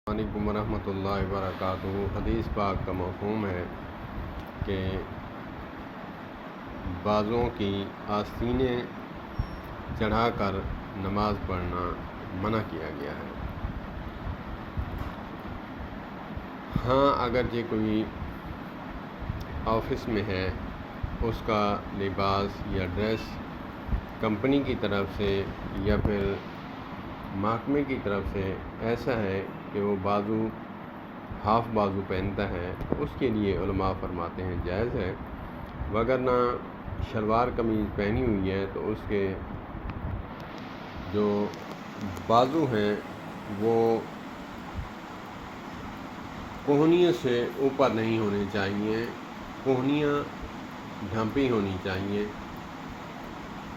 السلام علیکم ورحمۃ اللہ وبرکاتہ۔ حدیث پاک کا مفہوم ہے کہ بازوں کی آستینیں چڑھا کر نماز پڑھنا منع کیا گیا ہے۔ ہاں، اگرچہ کوئی آفس میں ہے، اس کا لباس یا ڈریس کمپنی کی طرف سے یا پھر محکمے کی طرف سے ایسا ہے کہ وہ ہاف بازو پہنتا ہے، اس کے لیے علماء فرماتے ہیں جائز ہے، وگرنہ شلوار قمیض پہنی ہوئی ہے تو اس کے جو بازو ہیں وہ کوہنیوں سے اوپر نہیں ہونے چاہیے، کوہنیاں ڈھانپی ہونی چاہیے۔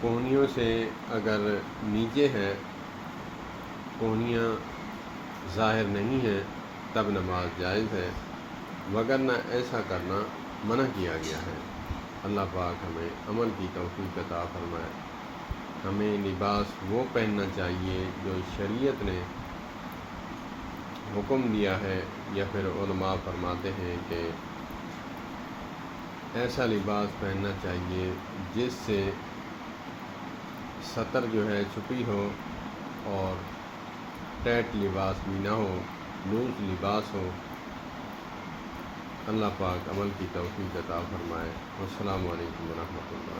کوہنیوں سے اگر نیچے ہے، کوہنیاں ظاہر نہیں ہیں، تب نماز جائز ہے، وگرنہ ایسا کرنا منع کیا گیا ہے۔ اللہ پاک ہمیں عمل کی توفیق عطا فرمائے۔ ہمیں لباس وہ پہننا چاہیے جو شریعت نے حکم دیا ہے، یا پھر علماء فرماتے ہیں کہ ایسا لباس پہننا چاہیے جس سے سطر جو ہے چھپی ہو اور ٹائٹ لباس بھی نہ ہو، لوز لباس ہو۔ اللہ پاک عمل کی توفیق عطا فرمائے۔ السلام علیکم ورحمۃ اللہ۔